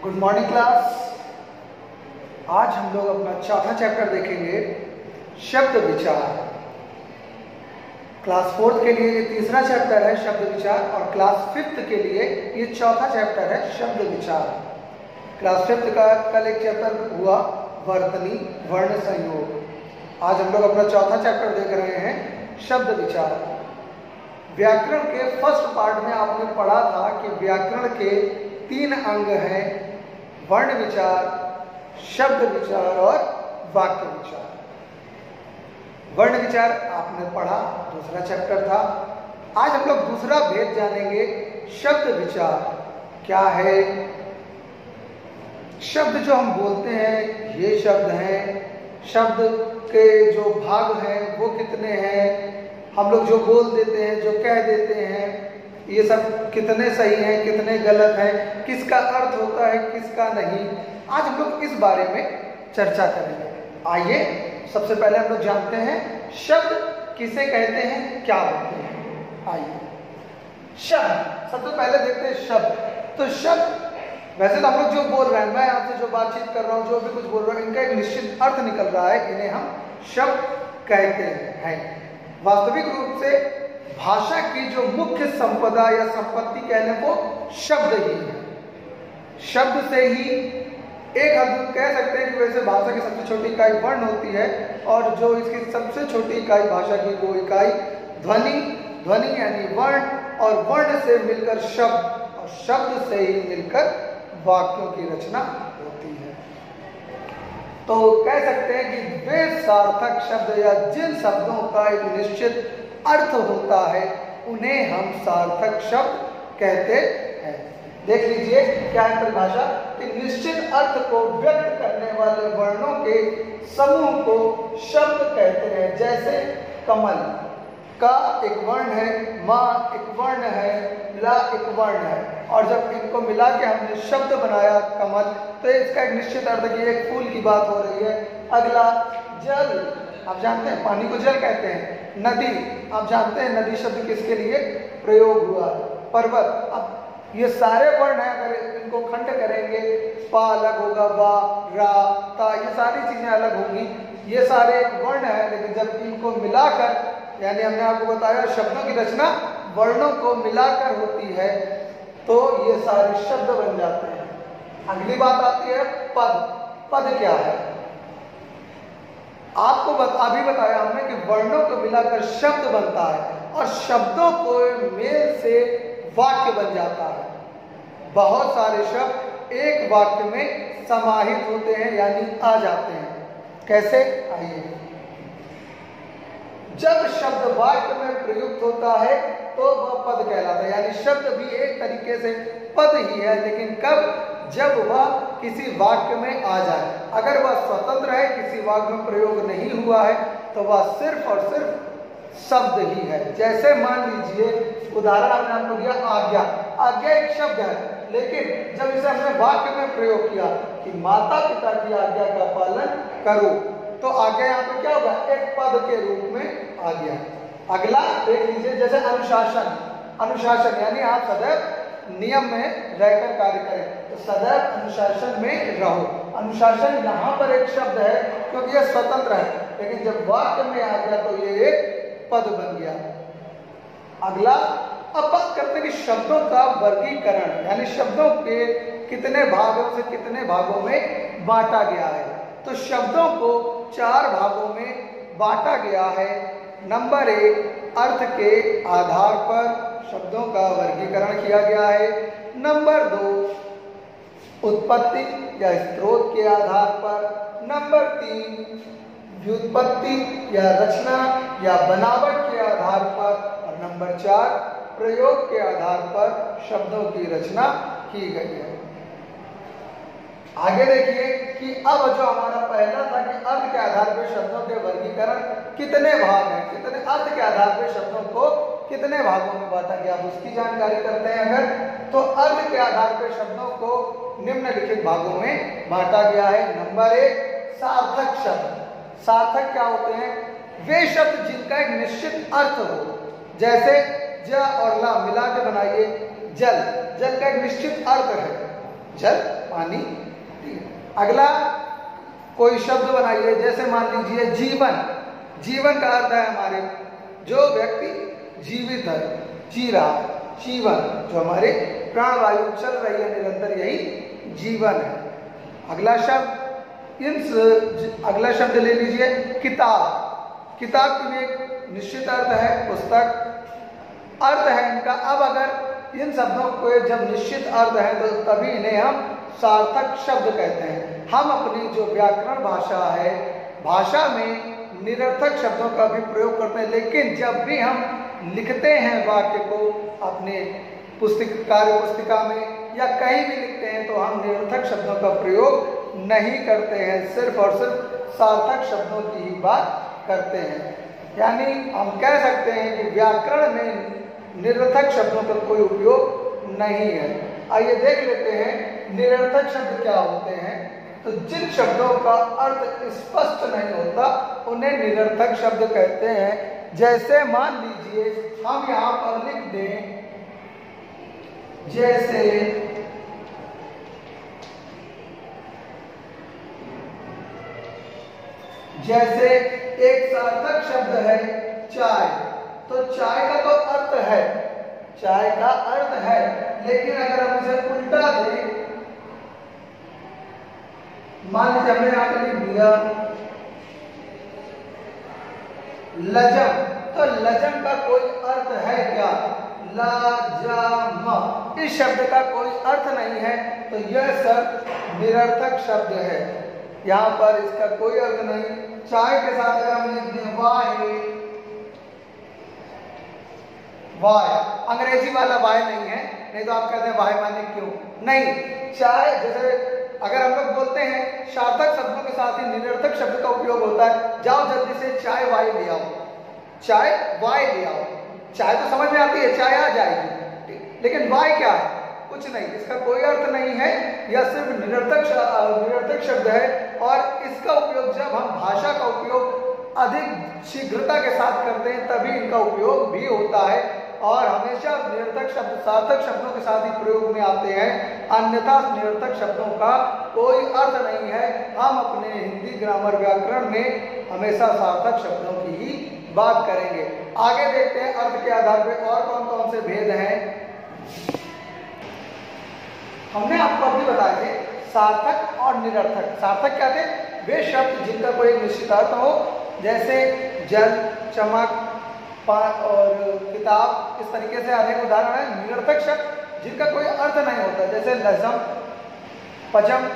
Good morning class. आज हम लोग अपना चौथा चैप्टर देखेंगे, शब्द विचार। क्लास 4th के लिए ये तीसरा चैप्टर है शब्द विचार, और क्लास 5th के लिए ये चौथा चैप्टर है शब्द विचार। क्लास 5th का कल एक चैप्टर हुआ वर्तनी वर्ण संयोग। आज हम लोग अपना चौथा चैप्टर देख रहे हैं शब्द विचार। व्याकरण के फर्स्ट पार्ट में आपने पढ़ा था कि व्याकरण के 3 अंग हैं, वर्ण विचार, शब्द विचार और वाक्य विचार। वर्ण विचार आपने पढ़ा, दूसरा चैप्टर था। आज हम लोग दूसरा भेद जानेंगे, शब्द विचार क्या है। शब्द जो हम बोलते हैं ये शब्द हैं, शब्द के जो भाग हैं वो कितने हैं, हम लोग जो बोल देते हैं, जो कह देते हैं, ये सब कितने सही हैं, कितने गलत हैं, किसका अर्थ होता है, किसका नहीं। आज हम लोग इस बारे में चर्चा करेंगे। आइए सबसे पहले हम लोग जानते हैं शब्द किसे कहते हैं, क्या होते हैं। आइए शब्द सबसे पहले देखते हैं शब्द। तो शब्द वैसे तो हम लोग जो बोल रहे हैं, मैं आपसे जो बातचीत कर रहा हूँ, जो भी कुछ बोल रहा हूँ, इनका एक निश्चित अर्थ निकल रहा है, इन्हें हम शब्द कहते हैं। वास्तविक रूप से भाषा की जो मुख्य संपदा या संपत्ति कह लें वो शब्द ही है। शब्द से ही एक हद कह सकते हैं कि वैसे भाषा की सबसे छोटी इकाई वर्ण होती है, और जो इसकी सबसे छोटी इकाई भाषा की वो इकाई ध्वनि, ध्वनि यानी वर्ण, और वर्ण से मिलकर शब्द, और शब्द से ही मिलकर वाक्यों की रचना होती है। तो कह सकते हैं कि वे सार्थक शब्द या जिन शब्दों का एक निश्चित अर्थ होता है उन्हें हम सार्थक शब्द कहते हैं। देख लीजिए क्या है परिभाषा कि निश्चित अर्थ को व्यक्त करने वाले वर्णों के समूह को शब्द कहते हैं। जैसे कमल का एक वर्ण है, माँ एक वर्ण है, ला एक वर्ण है, और जब इनको मिला के हमने शब्द बनाया कमल, तो इसका एक निश्चित अर्थ कि एक फूल की बात हो रही है। अगला जल, आप जानते हैं पानी को जल कहते हैं। नदी, आप जानते हैं नदी शब्द किसके लिए प्रयोग हुआ। पर्वत, अब ये सारे वर्ण हैं, अगर इनको खंड करेंगे पा अलग होगा, वा, रा, ता, ये सारी चीजें अलग होंगी। ये सारे वर्ण हैं, लेकिन जब इनको मिलाकर, यानी हमने आपको बताया शब्दों की रचना वर्णों को मिलाकर होती है, तो ये सारे शब्द बन जाते हैं। अगली बात आती है पद। पद क्या है? आपको अभी बताया हमने कि वर्णों को मिलाकर शब्द बनता है, और शब्दों को मेल से वाक्य बन जाता है। बहुत सारे शब्द एक वाक्य में समाहित होते हैं, यानी आ जाते हैं। कैसे? आइए, जब शब्द वाक्य में प्रयुक्त होता है तो वह पद कहलाता है। यानी शब्द भी एक तरीके से पद ही है, लेकिन कब? जब वह किसी वाक्य में आ जाए। अगर वह स्वतंत्र है, किसी वाक्य में प्रयोग नहीं हुआ है, तो वह सिर्फ और सिर्फ शब्द ही है। जैसे मान लीजिए उदाहरण हमने आपको दिया आज्ञा। आज्ञा एक शब्द है, लेकिन जब इसे हमने वाक्य में प्रयोग किया कि माता पिता की आज्ञा का पालन करो, तो आज्ञा यहाँ पर क्या होगा? एक पद के रूप में आ गया। अगला देख लीजिए, जैसे अनुशासन। अनुशासन यानी आप सदैव नियम में रहकर कार्य करें, तो सदैव अनुशासन में रहो। अनुशासन यहाँ पर एक शब्द है क्योंकि यह स्वतंत्र है, लेकिन जब वाक्य में आ गया तो ये एक पद बन गया। अगला, अब बात करते हैं कि शब्दों का वर्गीकरण, यानी शब्दों के कितने भागों से कितने भागों में बांटा गया है। तो शब्दों को 4 भागों में बांटा गया है। नंबर 1, अर्थ के आधार पर शब्दों का वर्गीकरण किया गया है। नंबर 2, उत्पत्ति या स्रोत के आधार पर। नंबर 3, व्युत्पत्ति या रचना या बनावट के आधार पर। और नंबर 4, प्रयोग के आधार पर शब्दों की रचना की गई है। आगे देखिए कि अब जो हमारा पहला था कि अर्थ के आधार पर शब्दों के वर्गीकरण कितने भाग हैं, कितने अर्थ के आधार पर शब्दों को कितने भागों में बांटा गया, अब उसकी जानकारी करते हैं। अगर तो अर्थ के आधार पर शब्दों को निम्नलिखित भागों में बांटा गया है। नंबर 1, सार्थक शब्द। सार्थक क्या होते हैं? वे शब्द जिनका एक निश्चित अर्थ हो। जैसे ज और ला मिला के बनाइए जल। जल का एक निश्चित अर्थ है, जल, पानी। अगला कोई शब्द बनाइए, जैसे मान लीजिए जीवन। जीवन का अर्थ है हमारे जो व्यक्ति जीवित है, जी रहा, जीवन जो हमारे प्राणवायु चल रही है निरंतर, यही जीवन है। अगला शब्द अगला शब्द ले लीजिए किताब। किताब की भी एक निश्चित अर्थ है, पुस्तक अर्थ है इनका। अब अगर इन शब्दों को जब निश्चित अर्थ है तो तभी इन्हें हम सार्थक शब्द कहते हैं। हम अपनी जो व्याकरण भाषा है, भाषा में निरर्थक शब्दों का भी प्रयोग करते हैं, लेकिन जब भी हम लिखते हैं वाक्य को अपने कार्य पुस्तिका में या कहीं भी लिखते हैं तो हम निरर्थक शब्दों का प्रयोग नहीं करते हैं, सिर्फ और सिर्फ सार्थक शब्दों की ही बात करते हैं। यानी हम कह सकते हैं कि व्याकरण में निरर्थक शब्दों का कोई उपयोग नहीं है। आइए देख लेते हैं निरर्थक शब्द क्या होते हैं। तो जिन शब्दों का अर्थ स्पष्ट नहीं होता उन्हें निरर्थक शब्द कहते हैं। जैसे मान लीजिए हम यहाँ पर लिख दें, जैसे एक सार्थक शब्द है चाय। तो चाय का तो अर्थ है, चाय का अर्थ है, लेकिन अगर हम इसे उल्टा दें, मान लीजिए हमने यहां पर लिख दिया लजम। तो लजम का कोई अर्थ है क्या? लजम, इस शब्द का कोई अर्थ नहीं है, तो यह शब्द निरर्थक शब्द है। यहाँ पर इसका कोई अर्थ नहीं। चाय के साथ अगर हम लिख दें वाय, अंग्रेजी वाला वाय नहीं है, नहीं तो आप कहते हैं वाय माने क्यों नहीं। चाय जैसे अगर हम लोग बोलते हैं सार्थक शब्दों के साथ ही निरर्थक शब्द का उपयोग होता है। जाओ जल्दी से चाय वाय ले आओ, चाय वाय ले आओ। चाय तो समझ में आती है, चाय आ जाएगी, लेकिन वाय क्या है? कुछ नहीं, इसका कोई अर्थ नहीं है, यह सिर्फ निरर्थक शब्द है। और इसका उपयोग जब हम भाषा का उपयोग अधिक शीघ्रता के साथ करते हैं तभी इनका उपयोग भी होता है। और हमेशा निरर्थक शब्द सार्थक शब्दों के साथ ही प्रयोग में आते हैं, अन्यथा निरर्थक शब्दों का कोई अर्थ नहीं है। हम अपने हिंदी ग्रामर व्याकरण में हमेशा सार्थक शब्दों की ही बात करेंगे। आगे देखते हैं अर्थ के आधार पर और कौन कौन से भेद हैं। हमने आपको अभी बताए थे सार्थक और निरर्थक। सार्थक क्या थे? वे शब्द जिनका कोई निश्चित अर्थ हो, जैसे जल, चमक और किताब, इस तरीके से अनेक उदाहरण है। निरर्थक शब्द जिनका कोई अर्थ नहीं होता, जैसे लजम, पजम,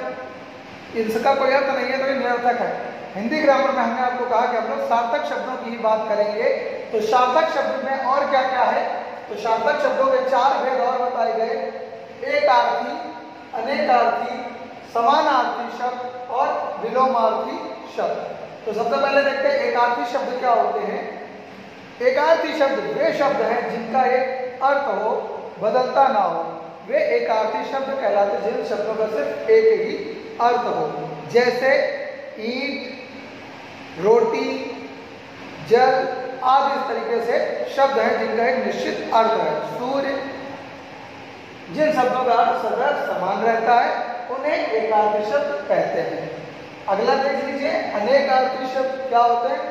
इनका कोई अर्थ नहीं है तो ये निरर्थक है। हिंदी ग्रामर में हमने आपको कहा कि हम लोग सार्थक शब्दों की ही बात करेंगे। तो सार्थक शब्द में और क्या क्या है? तो सार्थक शब्दों के 4 भेद और बताए गए। एकार्थी, अनेकार्थी, समानार्थी शब्द और विलोमार्थी शब्द। तो सबसे पहले देखते हैं एकार्थी शब्द क्या होते हैं। एकार्थी शब्द वे शब्द हैं जिनका एक अर्थ हो, बदलता ना हो, वे एकार्थी शब्द कहलाते हैं। जिन शब्दों का सिर्फ एक ही अर्थ हो, जैसे ईंट, रोटी, जल आदि, इस तरीके से शब्द हैं जिनका एक निश्चित अर्थ है। सूर्य, जिन शब्दों का अर्थ सदा समान रहता है उन्हें एकार्थी शब्द कहते हैं। अगला देख लीजिए अनेकार्थी शब्द क्या होते हैं।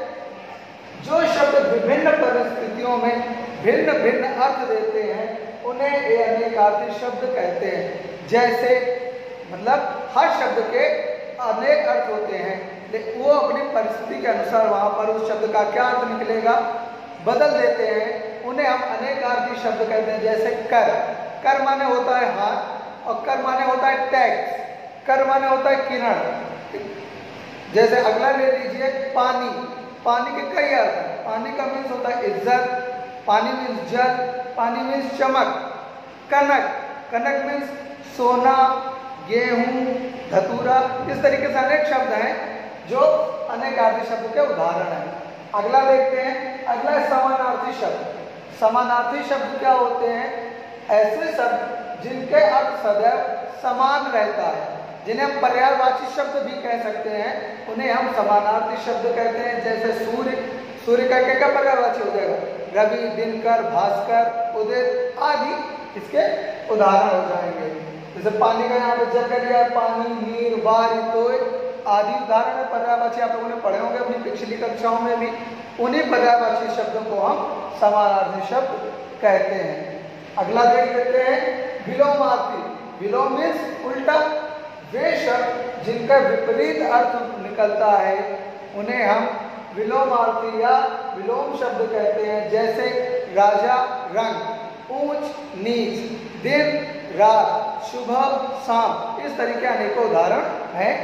जो शब्द विभिन्न परिस्थितियों में भिन्न भिन्न अर्थ देते हैं उन्हें अनेकार्थी शब्द कहते हैं। जैसे मतलब हर शब्द के अनेक अर्थ होते हैं, लेकिन वो अपनी परिस्थिति के अनुसार वहां पर उस शब्द का क्या अर्थ निकलेगा बदल देते हैं, उन्हें हम अनेकार्थी शब्द कहते हैं। जैसे कर, कर माने होता है हाथ और कर माने होता है टैक्स, कर माने होता है किरण। जैसे अगला ले लीजिए पानी, पानी के कई अर्थ हैं। पानी का मीन्स होता है इज्जत, पानी मीन्स जल, पानी मीन्स चमक। कनक, कनक मीन्स सोना, गेहूं, धतूरा, इस तरीके से अनेक शब्द हैं जो अनेकार्थी शब्द के उदाहरण हैं। अगला देखते हैं, अगला है समानार्थी शब्द। समानार्थी शब्द क्या होते हैं? ऐसे शब्द जिनके अर्थ सदैव समान रहता है, जिन्हें हम पर्यायवाची शब्द भी कह सकते हैं, उन्हें हम समानार्थी शब्द कहते हैं। जैसे सूर्य, सूर्य का क्या पर्यायवाची हो जाएगा? रवि, दिनकर, भास्कर, उदित आदि इसके उदाहरण हो जाएंगे। जैसे पानी का यहाँ पे जगह लिया है, पानी, नीर, वारी, तोय आदि उदाहरण है पर्यायवाची, आप लोगों ने पढ़े होंगे अपनी पिछली कक्षाओं में भी। उन्हीं पर्यायवाची शब्दों को हम समानार्थी शब्द कहते हैं। अगला देख लेते हैं विलोमार्थी। विलोम मीन्स उल्टा। वे शब्द जिनका विपरीत अर्थ निकलता है उन्हें हम विलोमार्थी या विलोम शब्द कहते हैं। जैसे राजा, रंग, ऊंच नीच, दिन रात, सुबह शाम, इस तरीके अनेकों उदाहरण हैं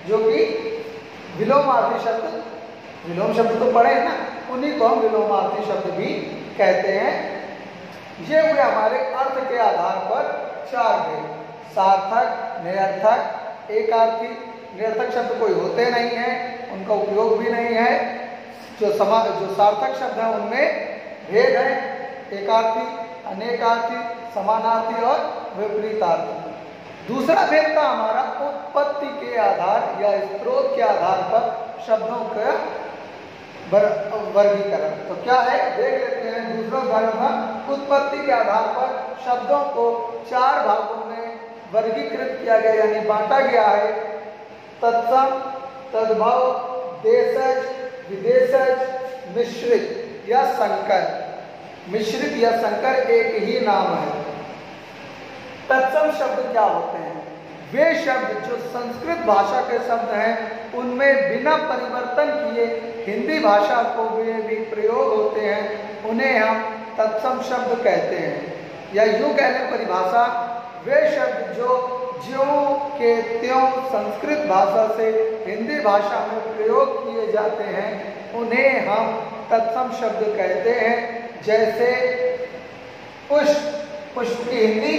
जो कि विलोमार्थी शब्द, विलोम शब्द तो पढ़े ना, उन्हीं को हम विलोमार्थी शब्द भी कहते हैं। ये हुए हमारे अर्थ के आधार पर चार भेद: सार्थक, निरर्थक, एकार्थी। निरर्थक शब्द कोई होते नहीं हैं, उनका उपयोग भी नहीं है। जो सार्थक शब्द है उनमें भेद है: एकार्थी, अनेकार्थी, समानार्थी और विपरीतार्थी। दूसरा भेद था हमारा उत्पत्ति के आधार या स्रोत के आधार पर शब्दों का वर्गीकरण। तो क्या है देख लेते हैं। दूसरा उदाहरण था उत्पत्ति के आधार पर शब्दों को चार भागों में वर्गीकृत किया गया, यानी बांटा गया है: तत्सम, तद्भव, देशज, विदेशज, मिश्रित या संकर। मिश्रित या संकर एक ही नाम है। तत्सम शब्द क्या होते हैं? वे शब्द जो संस्कृत भाषा के शब्द हैं उनमें बिना परिवर्तन किए हिंदी भाषा को भी प्रयोग होते हैं, उन्हें हम तत्सम शब्द कहते हैं। या यूं कह लें परिभाषा, वे शब्द जो ज्यों के त्यों संस्कृत भाषा से हिंदी भाषा में प्रयोग किए जाते हैं उन्हें हम तत्सम शब्द कहते हैं। जैसे पुष्प, पुष्प की हिंदी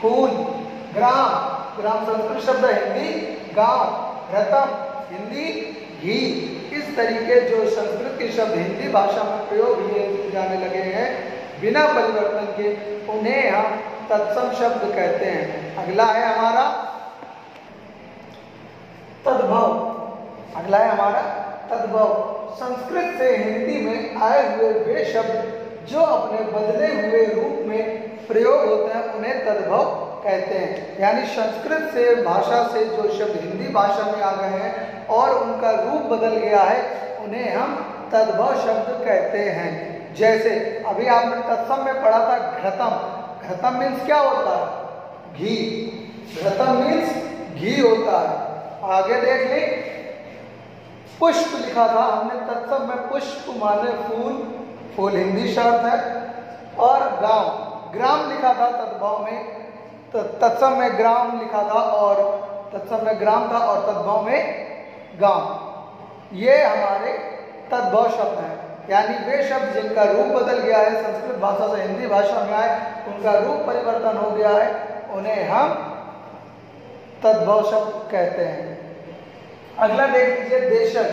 फूल, ग्राम, ग्राम संस्कृत शब्द हिंदी गांव, रतन हिंदी घी। इस तरीके जो संस्कृत के शब्द हिंदी भाषा में प्रयोग किए जाने लगे हैं बिना परिवर्तन के, उन्हें हम तत्सम शब्द कहते हैं। अगला है हमारा तद्भव। अगला है हमारा तद्भव। संस्कृत से हिंदी में आए हुए वे शब्द जो अपने बदले हुए रूप में प्रयोग होते हैं उन्हें तद्भव कहते हैं। यानी संस्कृत से भाषा से जो शब्द हिंदी भाषा में आ गए हैं और उनका रूप बदल गया है उन्हें हम तद्भव शब्द कहते हैं। जैसे अभी आपने तत्सम में पढ़ा था घृतम। घृतम मीन्स क्या होता है? घी। घृतम मीन्स घी होता है। आगे देख लें, पुष्प लिखा था हमने तत्सम में, पुष्प माने फूल, फूल हिंदी शब्द है। और गांव, ग्राम लिखा था तद्भव में, तत्सम में ग्राम लिखा था और तत्सम में ग्राम था और तद्भव में गांव। ये हमारे तद्भव शब्द हैं। यानी वे शब्द जिनका रूप बदल गया है, संस्कृत भाषा से हिंदी भाषा में आए, उनका रूप परिवर्तन हो गया है, उन्हें हम तद्भव शब्द कहते हैं। अगला देख लीजिए देशज।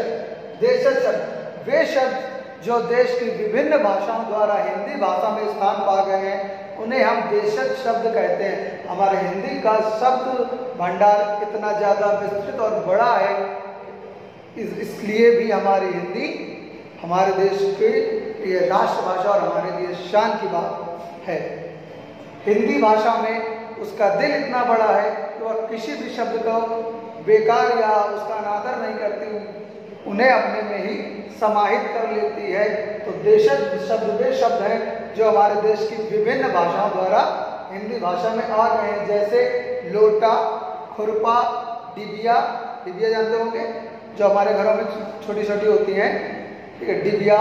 देशज शब्द वे शब्द जो देश की विभिन्न भाषाओं द्वारा हिंदी भाषा में स्थान पा गए हैं उन्हें हम देशज शब्द कहते हैं। हमारे हिंदी का शब्द भंडार इतना ज़्यादा विस्तृत और बड़ा है, इसलिए भी हमारी हिंदी हमारे देश की ये राष्ट्रभाषा और हमारे लिए शान की बात है। हिंदी भाषा में उसका दिल इतना बड़ा है कि वह किसी भी शब्द को बेकार या उसका अनादर नहीं करती, उन्हें अपने में ही समाहित कर लेती है। तो देशज शब्द वे शब्द हैं जो हमारे देश की विभिन्न भाषाओं द्वारा हिंदी भाषा में आ गए हैं। जैसे लोटा, खुरपा, डिबिया। डिबिया जानते होंगे, जो हमारे घरों में छोटी छोटी होती हैं, ठीक है। डिबिया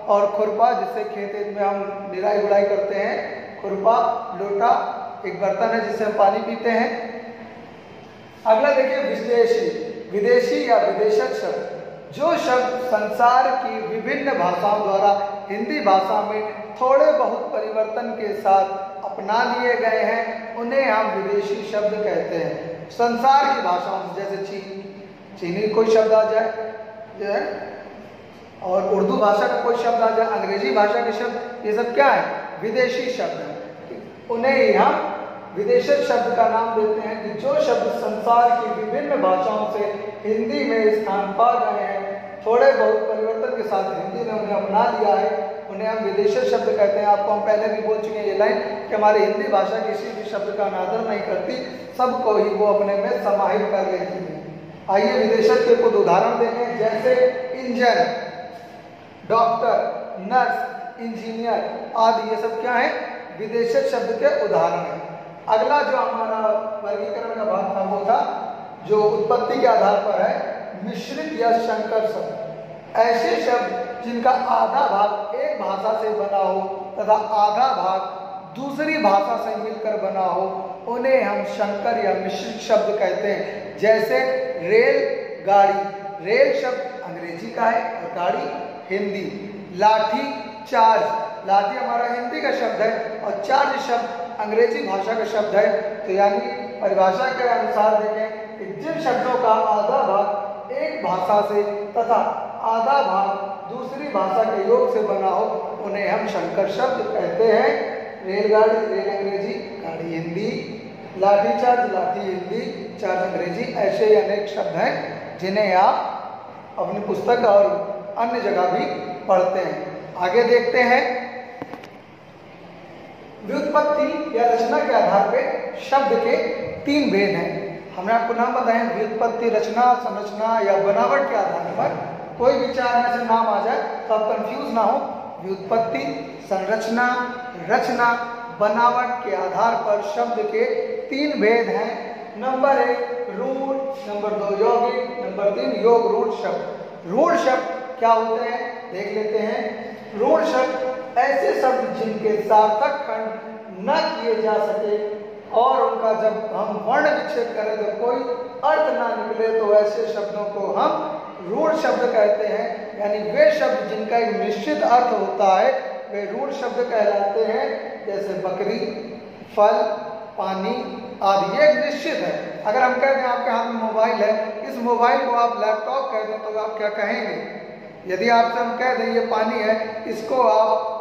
और खुरपा जिससे खेत में हम निराई गुड़ाई करते हैं। खुरपा, लोटा एक बर्तन है जिससे हम पानी पीते हैं। अगला देखिए विदेशी। विदेशी या विदेशज शब्द जो शब्द संसार की विभिन्न भाषाओं द्वारा हिंदी भाषा में थोड़े बहुत परिवर्तन के साथ अपना लिए गए हैं उन्हें हम विदेशी शब्द कहते हैं। संसार की भाषाओं में जैसे चीनी कोई शब्द आ जाए जो है, और उर्दू भाषा का कोई शब्द आ जाए, अंग्रेजी भाषा के शब्द, ये सब क्या है? विदेशी शब्द हैं। उन्हें ही हम विदेशज शब्द का नाम देते हैं कि जो शब्द संसार की विभिन्न भाषाओं से हिंदी में स्थान पा गए हैं थोड़े बहुत परिवर्तन के साथ हिंदी ने उन्हें अपना लिया है, उन्हें हम विदेशी शब्द कहते हैं। आपको हम पहले भी बोल चुके हैं ये लाइन कि हमारी हिंदी भाषा किसी भी शब्द का अनादर नहीं करती, सबको ही वो अपने में समाहित कर लेती है। आइए विदेशक के कुछ उदाहरण देखें, जैसे इंजन, डॉक्टर, नर्स, इंजीनियर आदि, ये सब क्या है? विदेशक शब्द के उदाहरण हैं। अगला जो हमारा वर्गीकरण का भाग था वो था जो उत्पत्ति के आधार पर है मिश्रित या संकर शब्द। ऐसे शब्द जिनका आधा भाग एक भाषा से बना हो तथा आधा भाग दूसरी भाषा से मिलकर बना हो, उन्हें हम संकर या मिश्रित शब्द कहते हैं। जैसे रेल गाड़ी, रेल शब्द अंग्रेजी का है और गाड़ी हिंदी। लाठी चार्ज, लाठी हमारा हिंदी का शब्द है और चार्ज शब्द अंग्रेजी भाषा का शब्द है। तो यानी परिभाषा के अनुसार देखें कि जिन शब्दों का आधा भाग एक भाषा से तथा आधा भाग दूसरी भाषा के योग से बना हो, उन्हें हम संकर शब्द कहते हैं। रेलगाड़ी, रेल अंग्रेजी, गाड़ी हिंदी। लाठी चार्ज, लाठी हिंदी, चार्ज अंग्रेजी। ऐसे अनेक शब्द हैं जिन्हें आप अपनी पुस्तक और अन्य जगह भी पढ़ते हैं। आगे देखते हैं, व्युत्पत्ति या रचना के आधार पर शब्द के 3 भेद हैं। हमने आपको नाम बताए, व्युत्पत्ति, रचना, संरचना या बनावट के आधार पर। कोई भी 4 में से नाम आ जाए तो आप कंफ्यूज ना हो। व्युत्पत्ति, संरचना, रचना, बनावट के आधार पर शब्द के 3 भेद हैं। नंबर 1 रूढ़, नंबर 2 यौगिक, नंबर 3 योग रूढ़ शब्द। रूढ़ शब्द क्या होते हैं देख लेते हैं। रूढ़ शब्द ऐसे शब्द जिनके सार्थक खंड न किए जा सके और उनका जब हम वर्ण विच्छेद करें तो कोई अर्थ ना निकले, तो ऐसे शब्दों को हम रूढ़ शब्द कहते हैं। यानी वे शब्द जिनका एक निश्चित अर्थ होता है वे रूढ़ शब्द कहलाते हैं। जैसे बकरी, फल, पानी आदि, ये निश्चित है। अगर हम कहते हैं आपके हाथ में मोबाइल है, इस मोबाइल को आप लैपटॉप कह दें तो आप क्या कहेंगे? यदि आपसे हम कह दें ये पानी है, इसको आप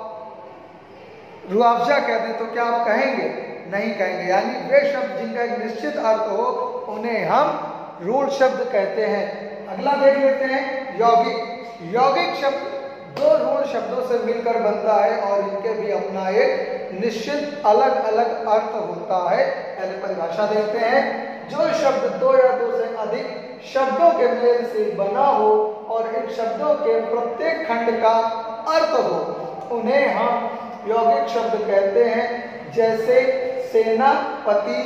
रुआवजा कह दें तो क्या आप कहेंगे? नहीं कहेंगे। यानी वे शब्द जिनका एक निश्चित अर्थ हो उन्हें हम रूढ़ शब्द कहते हैं। अगला देख लेते हैं यौगिक। यौगिक शब्द 2 रूढ़ शब्दों से मिलकर बनता है और इनके भी अपना एक निश्चित अलग अलग अर्थ होता है। पहले परिभाषा देखते हैं। जो शब्द 2 या 2 से अधिक शब्दों के मेल से बना हो और इन शब्दों के प्रत्येक खंड का अर्थ हो, उन्हें हम यौगिक शब्द कहते हैं। जैसे सेनापति,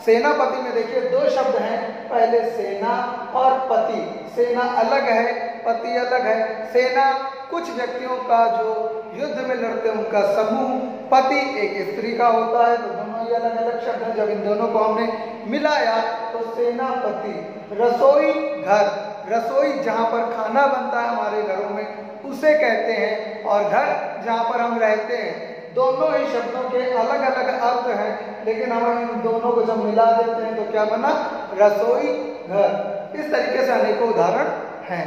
सेनापति में देखिए 2 शब्द हैं, पहले सेना और पति। सेना अलग है, पति अलग है। सेना कुछ व्यक्तियों का जो युद्ध में लड़ते हैं उनका समूह, पति एक स्त्री का होता है। तो दोनों ही अलग अलग शब्द हैं। जब इन दोनों को हमने मिलाया तो सेनापति। रसोई घर, रसोई जहाँ पर खाना बनता है हमारे घरों में उसे कहते हैं, और घर जहाँ पर हम रहते हैं। दोनों ही शब्दों के अलग अलग अर्थ हैं, लेकिन हम इन दोनों को जब मिला देते हैं तो क्या बना? रसोई घर। इस तरीके से अनेकों उदाहरण हैं।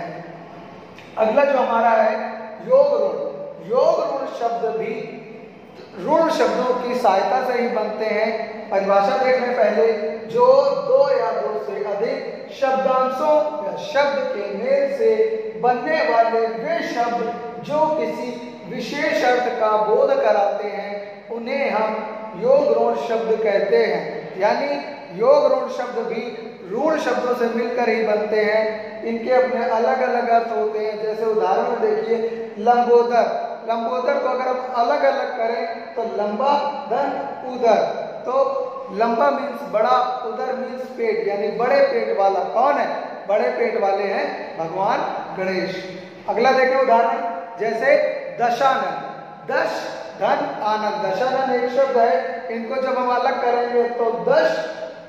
अगला जो हमारा है योग रूढ़। योग रूढ़ शब्द भी रूढ़ शब्दों की सहायता से ही बनते हैं। परिभाषा देख लें पहले। जो 2 या 2 से अधिक शब्दांशों या शब्द के मेल से बनने वाले वे शब्द जो किसी विशेष अर्थ का बोध कराते हैं, उन्हें हम योग रूढ़ शब्द कहते हैं। यानी योग रूढ़ शब्द भी रूढ़ शब्दों से मिलकर ही बनते हैं। इनके अपने अलग अलग अर्थ होते हैं। जैसे उदाहरण में देखिए लंबोदर। लंबोदर को अगर हम अलग अलग करें तो लंबा धन उदर, तो लंबा मीन्स बड़ा, उदर मीन्स पेट, यानी बड़े पेट वाला। कौन है? बड़े पेट वाले हैं भगवान गणेश। अगला देखें उदाहरण, जैसे दशानन। दश धन आनंद, दशानन एक शब्द है। इनको जब हम अलग करेंगे तो 10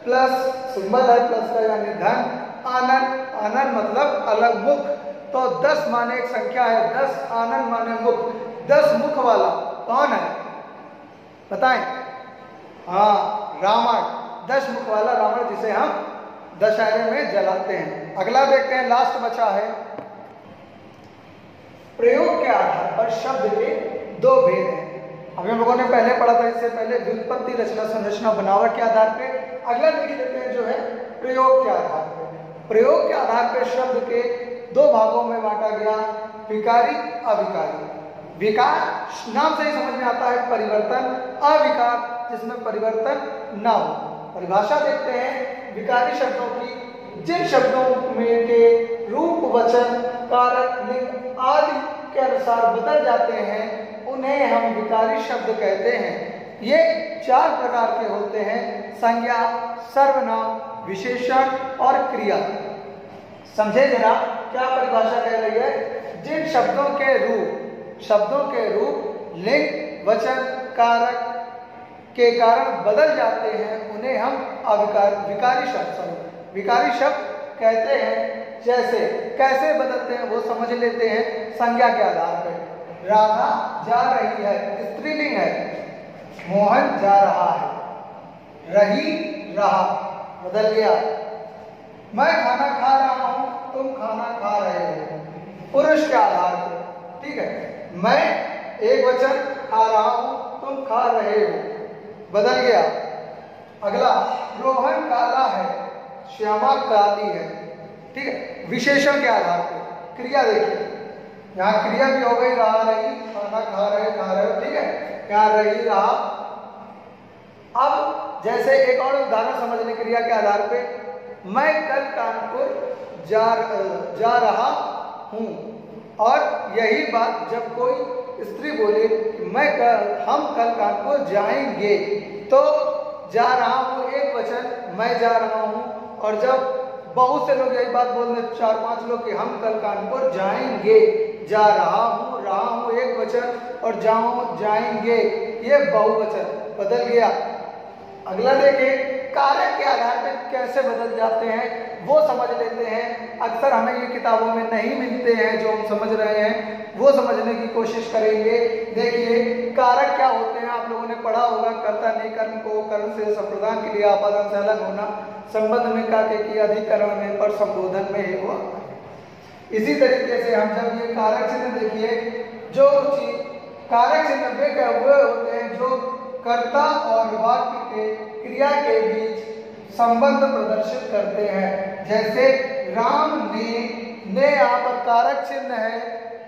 प्लस सिंबल है प्लस का, यानी धन। आनंद, आनंद मतलब अलग मुख, तो 10 माने एक संख्या है, 10 आनंद माने मुख। 10 मुख वाला कौन है बताएं? हाँ, रावण। 10 मुख वाला रावण, जिसे हम दशहरे में जलाते हैं। अगला देखते हैं, लास्ट बचा है प्रयोग के आधार पर शब्द के 2 भेद हैं। अभी हम लोगों ने पहले पढ़ा था, इससे पहले व्युत्पत्ति, रचना, संरचना, बनावट के आधार पे। अगला देख लेते हैं जो है प्रयोग के आधार पर। प्रयोग के आधार पर शब्द के दो भागों में बांटा गया, विकारी अविकारी। विकार नाम से ही समझ में आता है परिवर्तन, अविकार जिसमें परिवर्तन ना हो। परिभाषा देखते हैं विकारी शब्दों की। जिन शब्दों में के रूप, वचन, कारक, लिंग आदि के अनुसार बदल जाते हैं उन्हें हम विकारी शब्द कहते हैं। ये 4 प्रकार के होते हैं, संज्ञा, सर्वनाम, विशेषण और क्रिया। समझे जरा क्या परिभाषा कह रही है? जिन शब्दों के रूप, लिंग, वचन, कारक के कारण बदल जाते हैं उन्हें हम विकारी शब्द कहते हैं। जैसे कैसे बदलते हैं वो समझ लेते हैं संज्ञा के आधार पर। राधा जा रही है, स्त्रीलिंग है। मोहन जा रहा है, रही, रहा, बदल गया। मैं खाना खा रहा हूं, तुम खाना खा रहे हो, पुरुष के आधार पर। ठीक है, मैं एक वचन खा रहा हूं, तुम खा रहे हो, बदल गया। अगला, रोहन काला है, श्यामा काली है। ठीक है, विशेषण के आधार पर। क्रिया देखिए, यहाँ क्रिया भी हो गई, रहा, रही, खाना खा रहे, ठीक है, यहाँ रही, रहा। अब जैसे एक और उदाहरण समझ लें क्रिया के आधार पे। मैं कल कानपुर जा रहा हूँ, और यही बात जब कोई स्त्री बोले हम कल कानपुर जाएंगे, तो जा रहा हूँ एक वचन, मैं जा रहा हूँ। और जब बहुत से लोग यही बात बोलते, 4-5 लोग कि हम कल कानपुर जाएंगे, जा रहा हूँ एक वचन, और जाएंगे ये बहुवचन, बदल गया। अगला देखिए, कारक के आधार पर कैसे बदल जाते हैं वो समझ लेते हैं। अक्सर हमें ये किताबों में नहीं मिलते हैं, जो हम समझ रहे हैं वो समझने की कोशिश करेंगे। देखिए कारक क्या होते हैं, आप लोगों ने पढ़ा होगा। कर्ता ने कर्म को कर्म से संप्रदान के लिए आपादन से अलग होना, संबंध में काके की अधिकरण में पर संबोधन में ही हुआ। इसी तरीके से हम जब ये कारक चिन्ह देखिए, जो कारक चिन्ह वे होते हैं जो कर्ता और वाक्य के क्रिया के बीच संबंध प्रदर्शित करते हैं। जैसे राम ने यहाँ पर कारक चिन्ह है,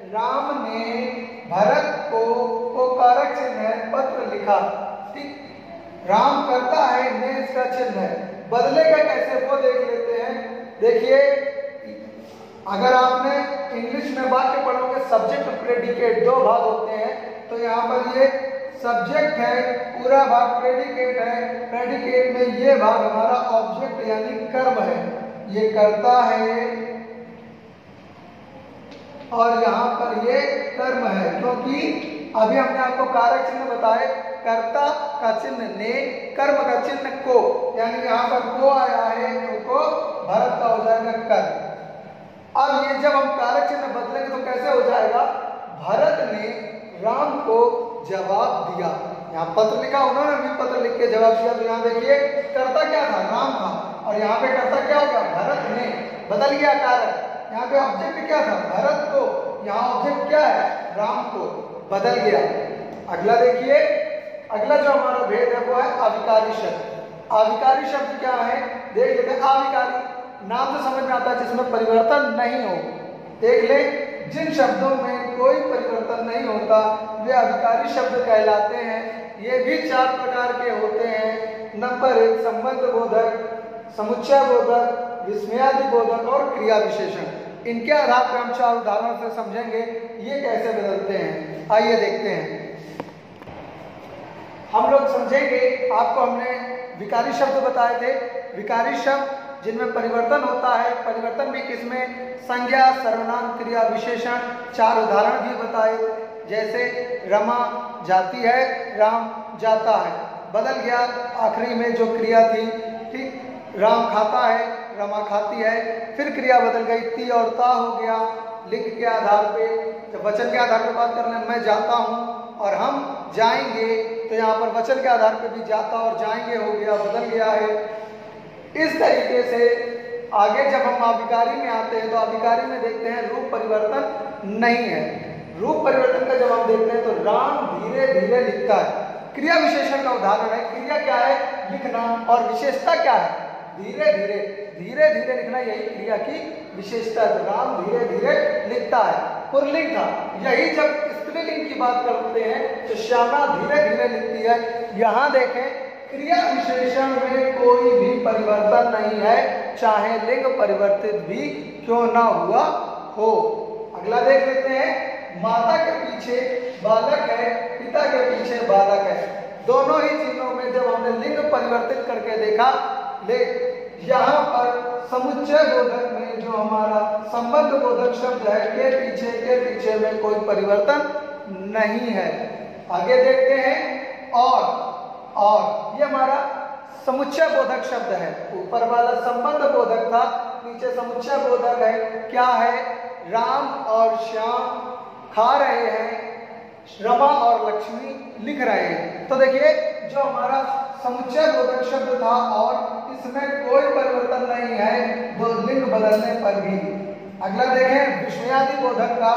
राम ने भरत को कारक चिन्ह है, पत्र लिखा। ठीक, राम करता है, ने इसका चिन्ह है। बदलेगा कैसे वो देख लेते हैं। देखिए, अगर आपने इंग्लिश में वाक्य पढ़ोगे, सब्जेक्ट प्रेडिकेट 2 भाग होते हैं, तो यहाँ पर ये सब्जेक्ट है, पूरा भाग प्रेडिकेट है। प्रेडिकेट में ये भाग हमारा ऑब्जेक्ट यानी कर्म है, ये करता है, और यहाँ पर ये कर्म है। क्योंकि अभी हमने आपको कारक चिन्ह बताए, कर्ता का चिन्ह ने, कर्म का चिन्ह को, यानी यहाँ पर को आया है तो भरत का हो जाएगा कर। अब ये जब हम कारक चिन्ह बदलेंगे तो कैसे हो जाएगा? भरत ने राम को जवाब दिया। यहाँ पत्र लिखा, उन्होंने भी पत्र लिख के जवाब दिया। तो यहाँ देखिए कर्ता क्या था? राम था, और यहाँ पे कर्ता क्या होगा? भरत ने, बदल गया कारक। यहाँ पे ऑब्जेक्ट क्या था? भरत को, यहाँ ऑब्जेक्ट क्या है? राम को, बदल गया। अगला देखिए, अगला जो हमारा भेद है वो है अविकारी शब्द। अविकारी शब्द क्या है देख लेते हैं। अविकारी नाम से समझ में आता है जिसमें परिवर्तन नहीं हो। देख ले, जिन शब्दों में कोई परिवर्तन नहीं होता वे अविकारी शब्द कहलाते हैं। ये भी 4 प्रकार के होते हैं। नंबर 1 संबंध बोधक, समुच्चय बोधक, विस्मयादि बोधक और क्रिया विशेषण। इनके आधार पर हम 4 उदाहरण से समझेंगे ये कैसे बदलते हैं। आइए देखते हैं। हम लोग समझेंगे, आपको हमने विकारी शब्द बताए थे। विकारी शब्द जिनमें परिवर्तन होता है, परिवर्तन भी किसमें? संज्ञा, सर्वनाम, क्रिया, विशेषण। 4 उदाहरण भी बताए, जैसे रमा जाती है, राम जाता है, बदल गया आखिरी में जो क्रिया थी। ठीक, राम खाता है, रमा खाती है, फिर क्रिया बदल गई, ती और ता हो गया। लिंग के आधार पे, जब वचन के आधार पर बात कर लें, मैं जाता हूँ और हम जाएंगे, तो यहाँ पर वचन के आधार पर भी जाता और जाएंगे हो गया, बदल गया है। इस तरीके से आगे जब हम अविकारी में आते हैं तो अविकारी में देखते हैं रूप परिवर्तन नहीं है। रूप परिवर्तन का जब हम देखते हैं तो राम धीरे धीरे लिखता है। क्रिया विशेषण का उदाहरण है। क्रिया क्या है? लिखना, और विशेषता क्या है? धीरे धीरे। धीरे धीरे लिखना यही क्रिया की विशेषता है। राम धीरे धीरे लिखता है, पुल्लिंग था। यही जब स्त्रीलिंग की बात करते हैं तो श्यामा धीरे धीरे लिखती है। यहाँ देखें क्रिया विशेषण में कोई भी परिवर्तन नहीं है, चाहे लिंग परिवर्तित भी क्यों ना हुआ हो। अगला देख लेते हैं, माता के पीछे बालक है, पिता के पीछे बालक है। दोनों ही चीजों में जब हमने लिंग परिवर्तित करके देखा, ले यहाँ पर समुच्चय बोधक में जो हमारा संबंध बोधक शब्द है के पीछे में कोई परिवर्तन नहीं है। आगे देखते हैं, और ये हमारा समुच्चय बोधक शब्द है। ऊपर वाला संबंध बोधक था, नीचे समुच्चय बोधक है। क्या है? राम और श्याम खा रहे हैं, रमा और लक्ष्मी लिख रहे हैं। तो देखिए जो हमारा समुच्चय बोधक शब्द था और इसमें कोई परिवर्तन नहीं है दो लिंग बदलने पर भी। अगला देखें विषयादि बोधक का।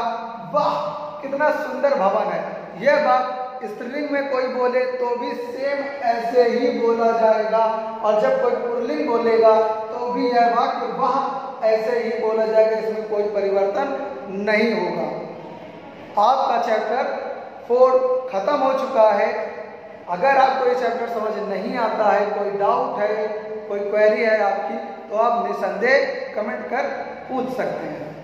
वाह कितना सुंदर भवन है। यह बात स्त्रीलिंग में कोई बोले तो भी सेम ऐसे ही बोला जाएगा, और जब कोई पुल्लिंग बोलेगा तो भी यह वाक्य वह ऐसे ही बोला जाएगा, इसमें कोई परिवर्तन नहीं होगा। आपका चैप्टर 4 खत्म हो चुका है। अगर आपको ये चैप्टर समझ नहीं आता है, कोई डाउट है, कोई क्वेरी है आपकी, तो आप निसंदेह कमेंट कर पूछ सकते हैं।